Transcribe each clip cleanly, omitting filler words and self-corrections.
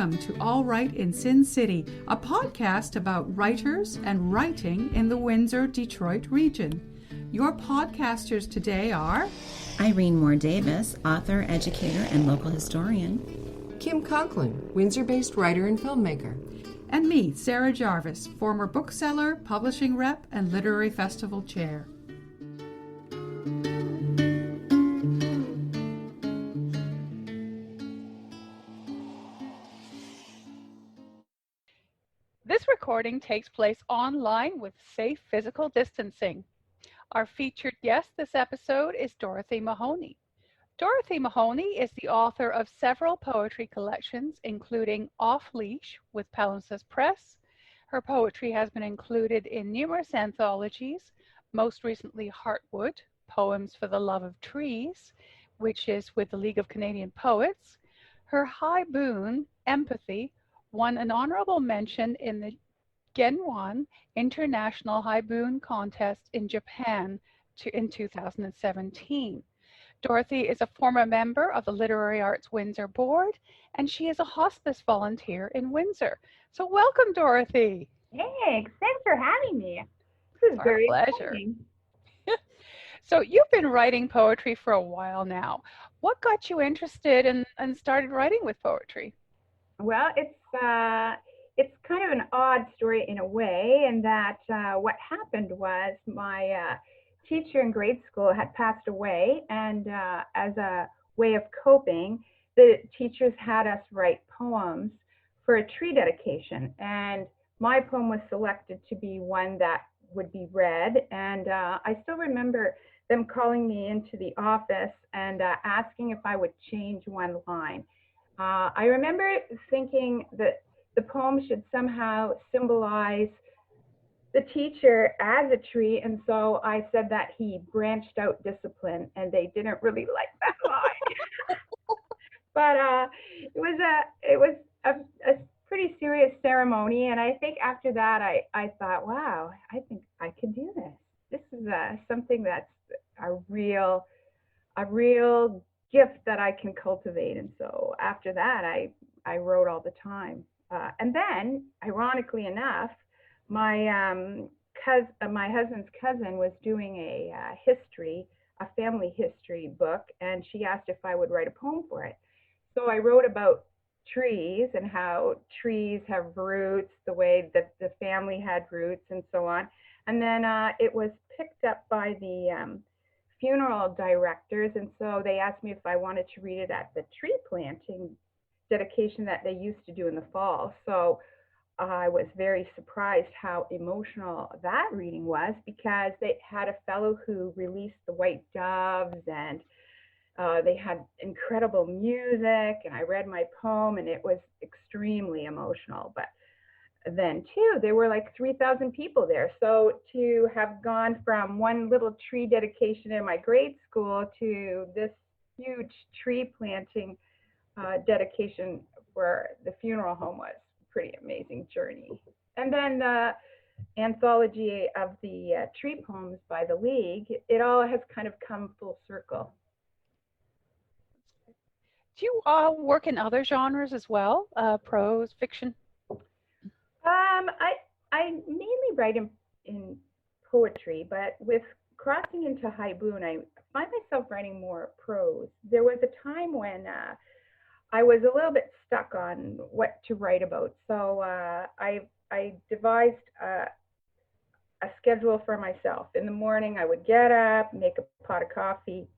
Welcome to All Right in Sin City, a podcast about writers and writing in the Windsor-Detroit region. Your podcasters today are Irene Moore Davis, author, educator, and local historian. Kim Conklin, Windsor-based writer and filmmaker. and me, Sarah Jarvis, former bookseller, publishing rep, and literary festival chair. This recording takes place online with safe physical distancing. Our featured guest this episode is Dorothy Mahoney. Dorothy Mahoney is the author of several poetry collections, including Off-Leash with Palimpsest Press. Her poetry has been included in numerous anthologies, most recently Heartwood, Poems for the Love of Trees, which is with the League of Canadian Poets. Her haibun, Empathy, won an honorable mention in the Genjuan International Haibun Contest in Japan in 2017. Dorothy is a former member of the Literary Arts Windsor board, and she is a hospice volunteer in Windsor. So welcome, Dorothy. Thanks for having me. This is Our very pleasure. exciting. So you've been writing poetry for a while now. What got you interested and started writing with poetry? Well, it's kind of an odd story in a way, in that what happened was my teacher in grade school had passed away, and as a way of coping, the teachers had us write poems for a tree dedication, and my poem was selected to be one that would be read. And I still remember them calling me into the office and asking if I would change one line. I remember thinking that the poem should somehow symbolize the teacher as a tree, and so I said that he branched out discipline, and they didn't really like that line. But it was a pretty serious ceremony, and I think after that I thought, wow, I think I can do this. This is something that's a real gift that I can cultivate. And so after that, I wrote all the time. And then, ironically enough, my husband's cousin was doing a family history book, and she asked if I would write a poem for it. So I wrote about trees and how trees have roots, the way that the family had roots, and so on. And then it was picked up by the funeral directors, and so they asked me if I wanted to read it at the tree planting dedication that they used to do in the fall. So I was very surprised how emotional that reading was, because they had a fellow who released the white doves, and they had incredible music, and I read my poem, and it was extremely emotional. But then too, there were like 3,000 people there. So to have gone from one little tree dedication in my grade school to this huge tree planting dedication for the funeral home was a pretty amazing journey. And then the anthology of the tree poems by the League, it all has kind of come full circle. Do you work in other genres as well, prose, fiction? I mainly write in poetry, but with crossing into haibun, I find myself writing more prose. There was a time when I was a little bit stuck on what to write about, so I devised a schedule for myself. In the morning, I would get up, make a pot of coffee,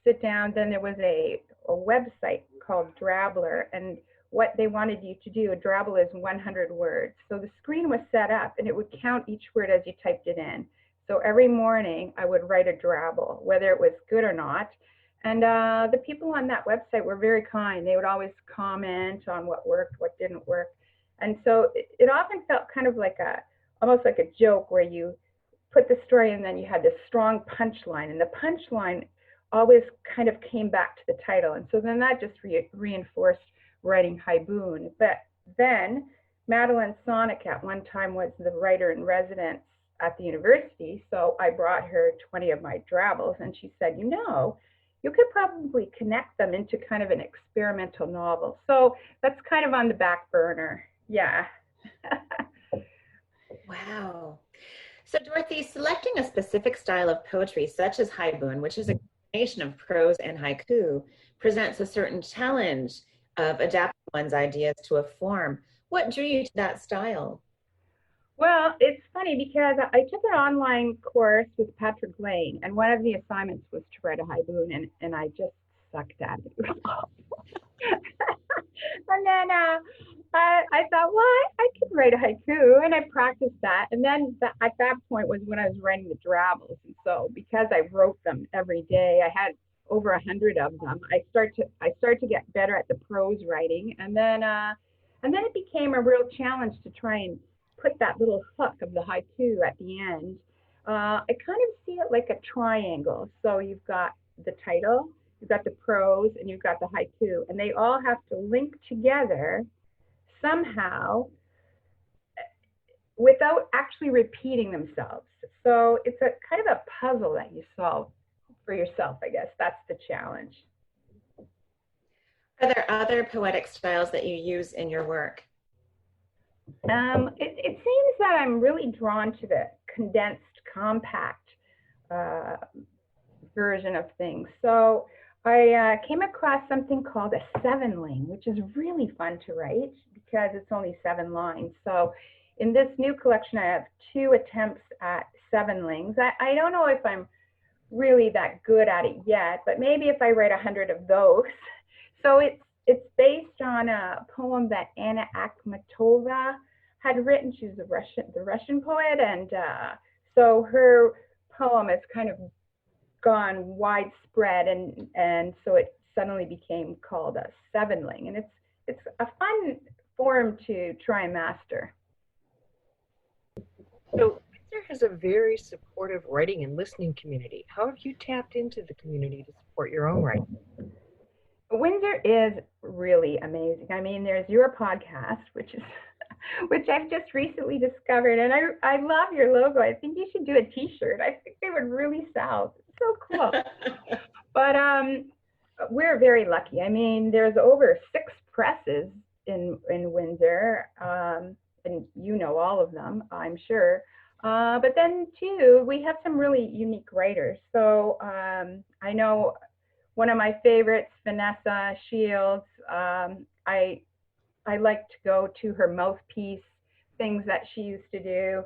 sit down. Then there was a website called Drabbler, and what they wanted you to do, a drabble is 100 words. So the screen was set up, and it would count each word as you typed it in. So every morning I would write a drabble, whether it was good or not. And the people on that website were very kind. They would always comment on what worked, what didn't work. And so it often felt kind of like almost like a joke, where you put the story and then you had this strong punchline, and the punchline always kind of came back to the title. And so then that just reinforced writing haibun. But then Madeline Sonic at one time was the writer in residence at the university. So I brought her 20 of my drabbles, and she said, you could probably connect them into kind of an experimental novel. So that's kind of on the back burner. Yeah. Wow. So, Dorothy, selecting a specific style of poetry, such as haibun, which is a combination of prose and haiku, presents a certain challenge of adapting one's ideas to a form. What drew you to that style? Well, it's funny because I took an online course with Patrick Lane, and one of the assignments was to write a haibun, and I just sucked at it. It was awful. And then I thought, well, I could write a haiku, and I practiced that. And then at that point was when I was writing the drabbles. And so because I wrote them every day, I had over 100 of them. I started to get better at the prose writing, and then it became a real challenge to try and put that little hook of the haiku at the end. I kind of see it like a triangle. So you've got the title, you've got the prose, and you've got the haiku, and they all have to link together somehow without actually repeating themselves. So it's a kind of a puzzle that you solve for yourself, I guess. That's the challenge. Are there other poetic styles that you use in your work? It seems that I'm really drawn to the condensed, compact version of things. So I came across something called a 7-ling, which is really fun to write because it's only 7 lines. So in this new collection, I have 2 attempts at 7-lings. I don't know if I'm really that good at it yet, but maybe if I write 100 of those. So it's based on a poem that Anna Akhmatova had written. She's the Russian poet, and so her poem has kind of gone widespread, and so it suddenly became called a 7-ling, and it's a fun form to try and master. So Windsor has a very supportive writing and listening community. How have you tapped into the community to support your own writing? Windsor is really amazing. I mean, there's your podcast, which I've just recently discovered, and I love your logo. I think you should do a T-shirt. I think they would really sell. It's so cool. But we're very lucky. I mean, there's over 6 presses in Windsor, and you know all of them, I'm sure. But then too, we have some really unique writers. So I know one of my favorites, Vanessa Shields. I like to go to her mouthpiece things that she used to do.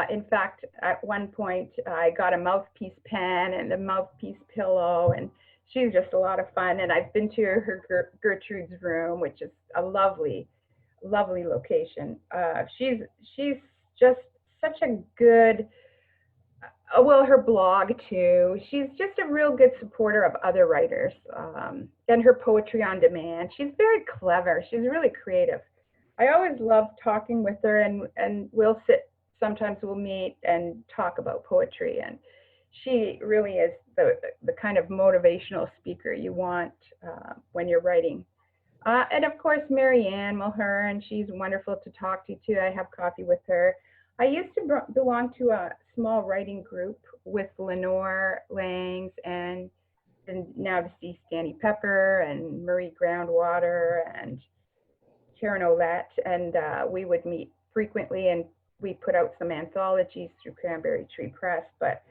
In fact, at one point, I got a mouthpiece pen and a mouthpiece pillow, and she's just a lot of fun. And I've been to her Gertrude's room, which is a lovely, lovely location. She's just such a good, well, her blog too. She's just a real good supporter of other writers, and her poetry on demand. She's very clever. She's really creative. I always love talking with her, and we'll sit, sometimes we'll meet and talk about poetry, and she really is the kind of motivational speaker you want when you're writing. And of course, Marianne Mulhern, she's wonderful to talk to too. I have coffee with her. I used to belong to a small writing group with Lenore Langs and now deceased Danny Pepper and Marie Groundwater and Karen Olette, and we would meet frequently, and we put out some anthologies through Cranberry Tree Press. But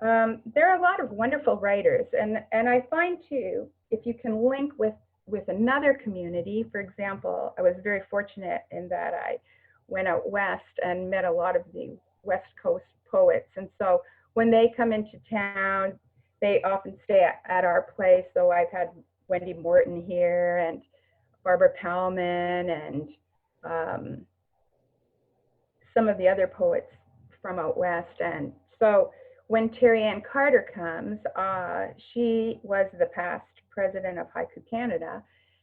there are a lot of wonderful writers, and I find too, if you can link with another community. For example, I was very fortunate in that I went out west and met a lot of the West Coast poets, and so when they come into town, they often stay at our place. So I've had Wendy Morton here and Barbara Palman and some of the other poets from out west. And so when Terry Ann Carter comes, she was the past president of Haiku Canada.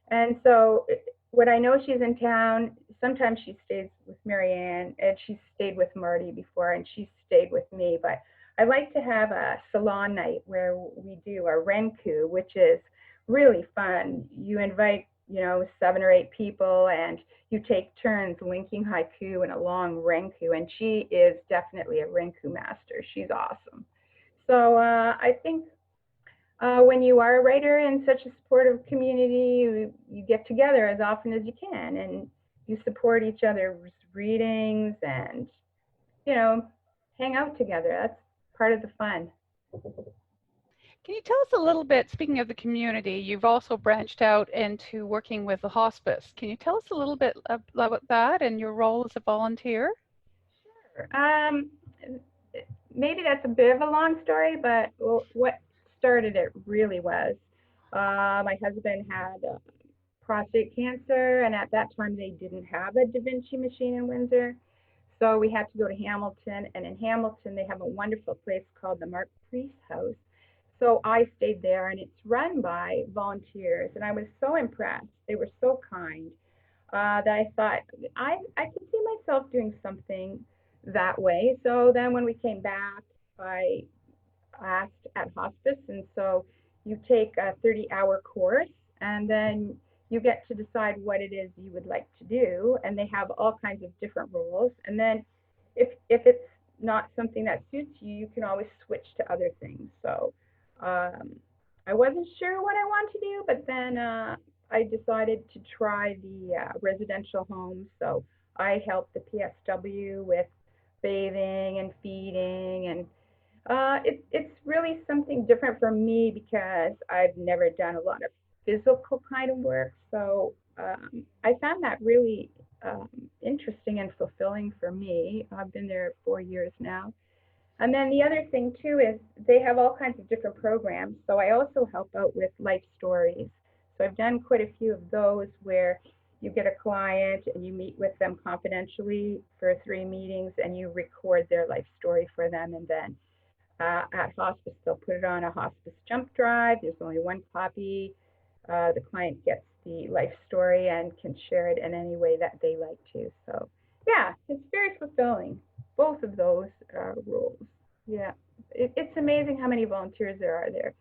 And so when I know she's in town, sometimes she stays with Marianne, and she stayed with Marty before, and she stayed with me. But I like to have a salon night where we do a renku, which is really fun. You invite, 7 or 8 people, and you take turns linking haiku in a long renku, and she is definitely a renku master. She's awesome. So I think when you are a writer in such a supportive community, you get together as often as you can, and you support each other's readings and, you know, hang out together. That's part of the fun. Can you tell us a little bit, speaking of the community, you've also branched out into working with the hospice. Can you tell us a little bit about that and your role as a volunteer? Sure. Maybe that's a bit of a long story, but what started it really was my husband had prostate cancer, and at that time they didn't have a Da Vinci machine in Windsor. So we had to go to Hamilton, and in Hamilton they have a wonderful place called the Mark Priest House. So I stayed there, and it's run by volunteers, and I was so impressed. They were so kind that I thought I could see myself doing something that way. So then when we came back, I asked at hospice, and so you take a 30-hour course, and then you get to decide what it is you would like to do, and they have all kinds of different roles. And then if it's not something that suits you, you can always switch to other things. So I wasn't sure what I wanted to do, but then I decided to try the residential homes. So I helped the PSW with bathing and feeding, and it's really something different for me because I've never done a lot of physical kind of work. So I found that really interesting and fulfilling for me. I've been there 4 years now. And then the other thing too is they have all kinds of different programs. So I also help out with life stories. So I've done quite a few of those where you get a client and you meet with them confidentially for 3 meetings and you record their life story for them. And then at hospice, they'll put it on a hospice jump drive. There's only 1 copy. The client gets the life story and can share it in any way that they like to. So yeah, it's very fulfilling, both of those roles. Yeah, it's amazing how many volunteers there are there.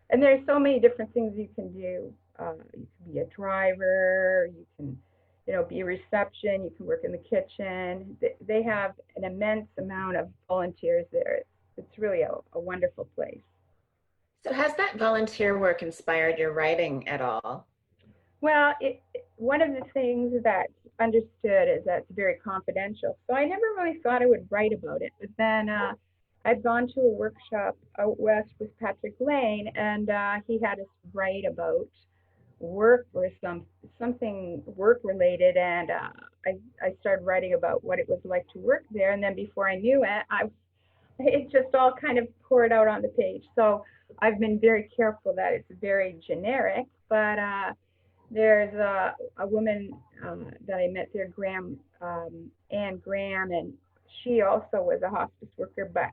And there's so many different things you can do. You can be a driver, you can, you know, be a reception, you can work in the kitchen. They have an immense amount of volunteers there. It's really a wonderful place. So has that volunteer work inspired your writing at all? Well, one of the things that's understood is that it's very confidential. So I never really thought I would write about it. But then I'd gone to a workshop out west with Patrick Lane, and he had us write about work or something work related. And I started writing about what it was like to work there. And then before I knew it, it just all kind of poured out on the page. So I've been very careful that it's very generic, but there's a woman that I met there, Anne Graham, and she also was a hospice worker, but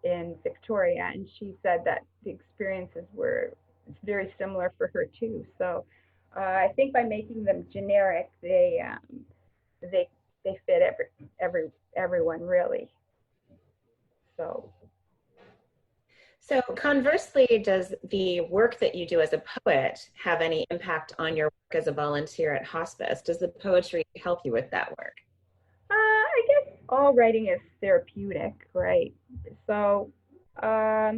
in Victoria, and she said that the experiences were very similar for her too. So I think by making them generic, they fit everyone really. So conversely, does the work that you do as a poet have any impact on your work as a volunteer at hospice? Does the poetry help you with that work? I guess all writing is therapeutic, right? So, yeah,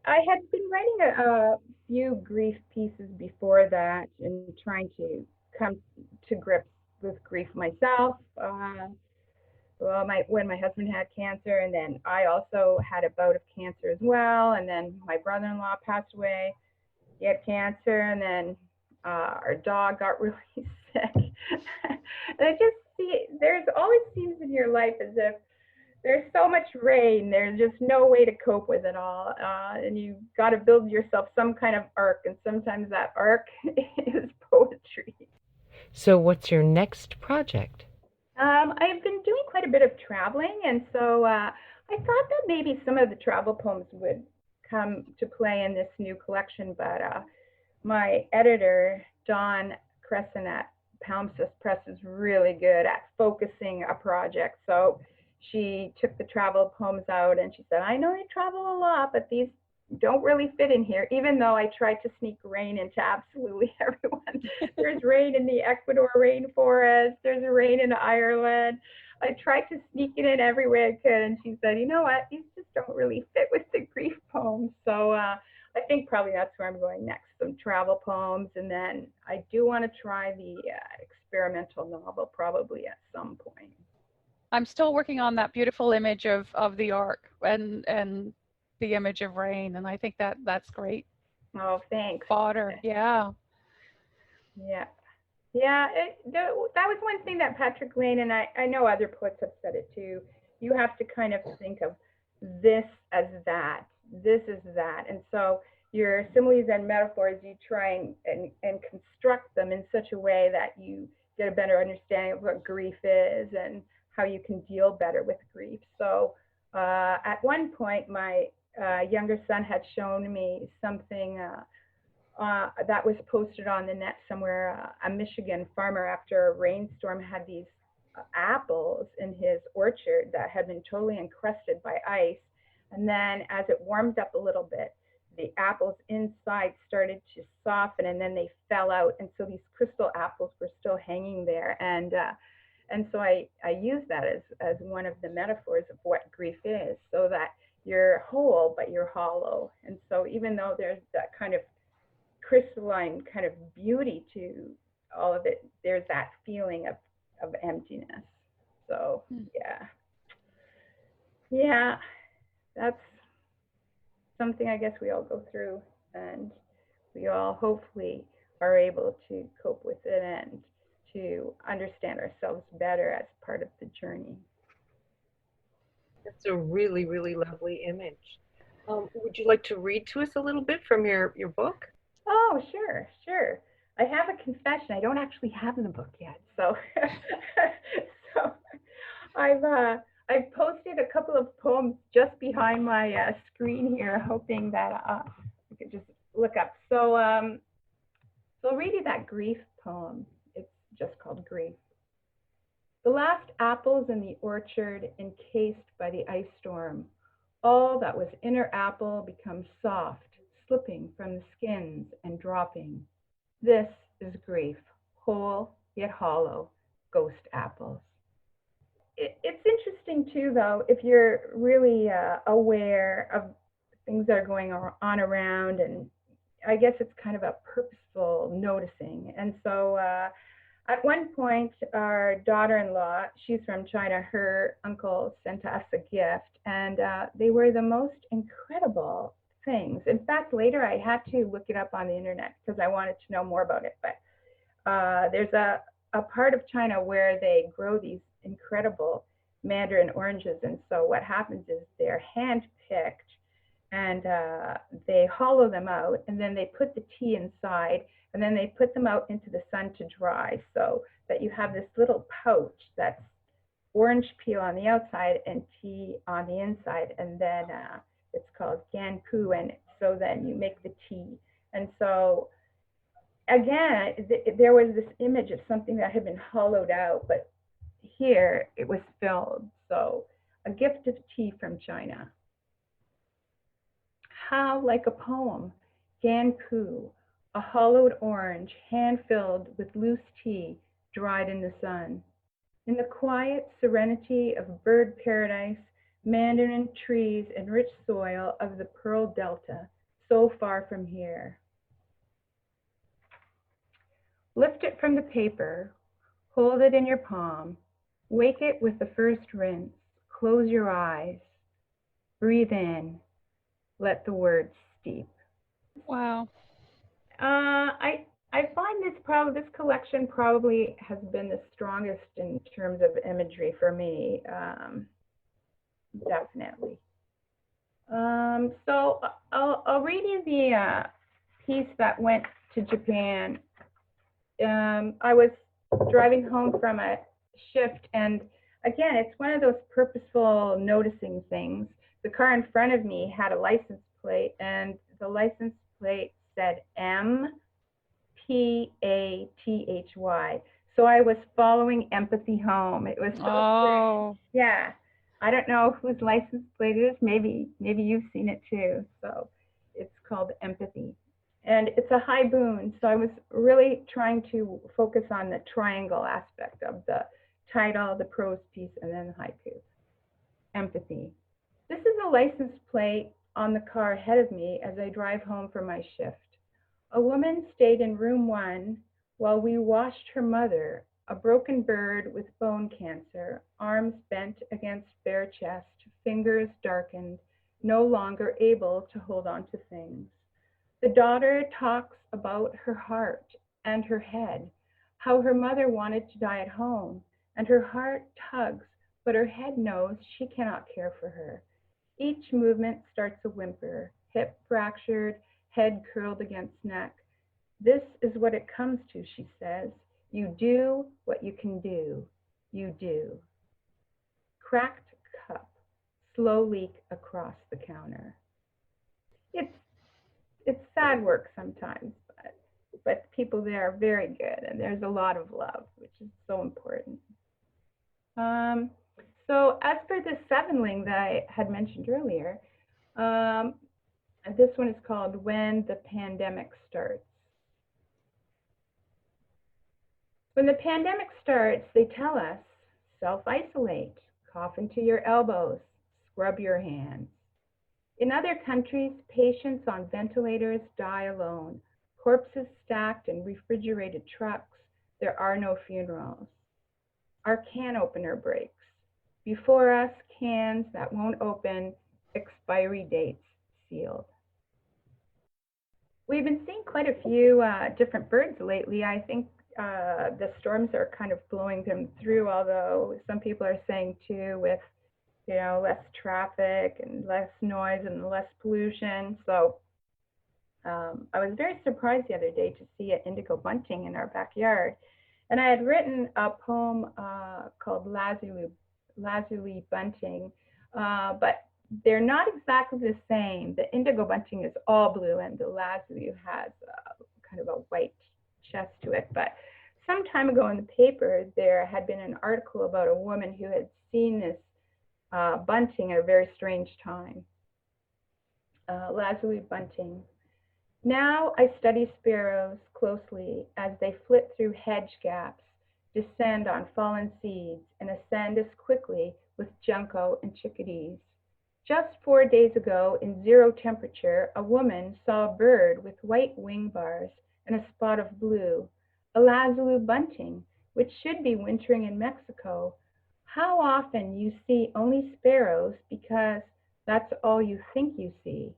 I had been writing a few grief pieces before that and trying to come to grips with grief myself. Well, when my husband had cancer, and then I also had a bout of cancer as well, and then my brother-in-law passed away. He had cancer, and then our dog got really sick. And I just see there's always seems in your life as if there's so much rain, there's just no way to cope with it all, and you got to build yourself some kind of arc, and sometimes that arc is poetry. So what's your next project? I've been doing quite a bit of traveling, and so I thought that maybe some of the travel poems would come to play in this new collection, but my editor, Dawn Crescent at Palimpsest Press, is really good at focusing a project. So she took the travel poems out, and she said, I know you travel a lot, but these don't really fit in here, even though I tried to sneak rain into absolutely everyone. There's rain in the Ecuador rainforest, there's rain in Ireland. I tried to sneak it in every way I could, and she said, you know what, these just don't really fit with the grief poems. So I think probably that's where I'm going next, some travel poems, and then I do want to try the experimental novel probably at some point. I'm still working on that beautiful image of the ark and the image of rain, and I think that's great Oh, thanks. fodder. Yeah. Yeah. Yeah, that was one thing that Patrick Lane, and I know other poets have said it too, you have to kind of think of this as that, this is that. And so your similes and metaphors, you try and construct them in such a way that you get a better understanding of what grief is and how you can deal better with grief. So at one point, my younger son had shown me something that was posted on the net somewhere. A Michigan farmer, after a rainstorm, had these apples in his orchard that had been totally encrusted by ice. And then as it warmed up a little bit, the apples inside started to soften, and then they fell out. And so these crystal apples were still hanging there. And so I use that as one of the metaphors of what grief is, so that you're whole, but you're hollow. And so even though there's that kind of crystalline kind of beauty to all of it, there's that feeling of emptiness. So yeah, that's something I guess we all go through, and we all hopefully are able to cope with it and to understand ourselves better as part of the journey. That's a really, really lovely image. Would you like to read to us a little bit from your book? Oh, sure. I have a confession. I don't actually have the book yet, so so I've posted a couple of poems just behind my screen here, hoping that you could just look up. So I'll read you that grief poem. It's just called Grief. The last apples in the orchard encased by the ice storm. All that was inner apple becomes soft, slipping from the skins and dropping. This is grief, whole yet hollow, ghost apples. It's interesting too, though, if you're really aware of things that are going on around, and I guess it's kind of a purposeful noticing. And so at one point, our daughter-in-law, she's from China, her uncle sent us a gift, and they were the most incredible things. In fact, later I had to look it up on the internet because I wanted to know more about it. But there's a part of China where they grow these incredible mandarin oranges. And so what happens is they're hand-picked, and they hollow them out, and then they put the tea inside, and then they put them out into the sun to dry, so that you have this little pouch that's orange peel on the outside and tea on the inside. And then it's called ganpu, and so then you make the tea. And so again, there was this image of something that had been hollowed out, but here it was filled. So a gift of tea from China. How like a poem, ganpu, a hollowed orange, hand-filled with loose tea, dried in the sun. In the quiet serenity of bird paradise, mandarin trees and rich soil of the Pearl Delta, so far from here. Lift it from the paper, hold it in your palm, wake it with the first rinse, close your eyes, breathe in, let the words steep. Wow. I find this collection probably has been the strongest in terms of imagery for me, definitely. So I'll read you the piece that went to Japan. I was driving home from a shift, and again, it's one of those purposeful noticing things. The car in front of me had a license plate, and the license plate said M-P-A-T-H-Y. So I was following empathy home. It was so yeah. I don't know whose license plate it is. Maybe you've seen it too. So it's called Empathy. And it's a haibun. So I was really trying to focus on the triangle aspect of the title, the prose piece, and then the haiku. Empathy. This is a license plate on the car ahead of me as I drive home from my shift. A woman stayed in room 1 while we washed her mother, a broken bird with bone cancer, arms bent against bare chest, fingers darkened, no longer able to hold on to things. The daughter talks about her heart and her head, how her mother wanted to die at home, and her heart tugs, but her head knows she cannot care for her. Each movement starts a whimper, hip fractured, head curled against neck. This is what it comes to, she says. You do what you can do. You do. Cracked cup, slow leak across the counter. It's sad work sometimes, but people there are very good, and there's a lot of love, which is so important. So as for the sevenling that I had mentioned earlier, this one is called When the Pandemic Starts. When the pandemic starts, they tell us, self-isolate, cough into your elbows, scrub your hands. In other countries, patients on ventilators die alone, corpses stacked in refrigerated trucks. There are no funerals. Our can opener breaks. Before us, cans that won't open, expiry dates sealed. We've been seeing quite a few different birds lately. I think the storms are kind of blowing them through, although some people are saying too with, less traffic and less noise and less pollution. So I was very surprised the other day to see an indigo bunting in our backyard. And I had written a poem called Lazuli Bunting, but they're not exactly the same. The indigo bunting is all blue, and the lazuli has kind of a white chest to it. But some time ago in the paper, there had been an article about a woman who had seen this bunting at a very strange time. Lazuli bunting. Now I study sparrows closely as they flit through hedge gaps, descend on fallen seeds, and ascend as quickly with junco and chickadees. Just 4 days ago, in 0 temperature, a woman saw a bird with white wing bars and a spot of blue, a lazuli bunting, which should be wintering in Mexico. How often you see only sparrows because that's all you think you see.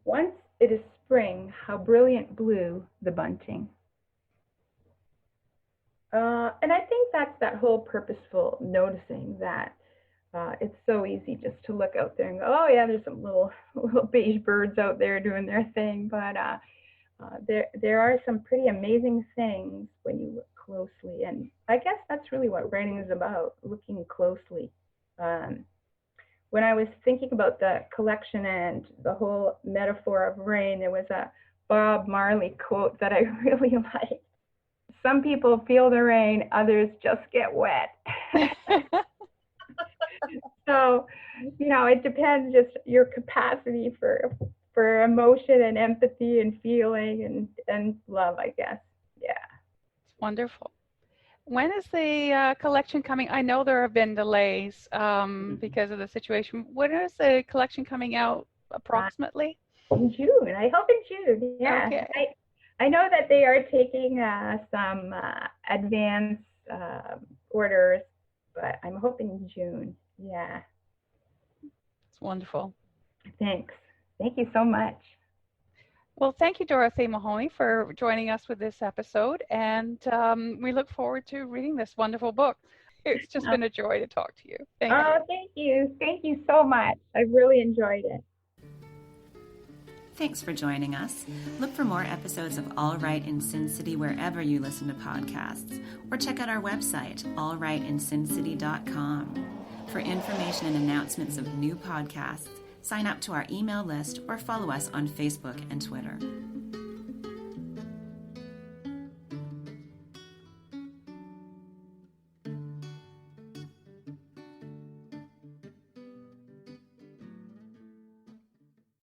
Once it is spring, how brilliant blue the bunting. And I think that's that whole purposeful noticing that it's so easy just to look out there and go, oh yeah, there's some little beige birds out there doing their thing. But there are some pretty amazing things when you look closely. And I guess that's really what writing is about, looking closely. When I was thinking about the collection and the whole metaphor of rain, there was a Bob Marley quote that I really liked. Some people feel the rain, others just get wet. So, it depends just your capacity for emotion and empathy and feeling and love, I guess. Yeah. It's wonderful. When is the collection coming? I know there have been delays because of the situation. When is the collection coming out approximately? In June. I hope in June. Yeah. Okay. I know that they are taking some advance orders, but I'm hoping in June. Yeah. It's wonderful. Thanks. Thank you so much. Well, thank you, Dorothy Mahoney, for joining us with this episode, and we look forward to reading this wonderful book. It's just been a joy to talk to you. Thank you. Thank you. Thank you so much. I really enjoyed it. Thanks for joining us. Look for more episodes of All Right in Sin City wherever you listen to podcasts, or check out our website, allrightinsincity.com. For information and announcements of new podcasts, sign up to our email list or follow us on Facebook and Twitter.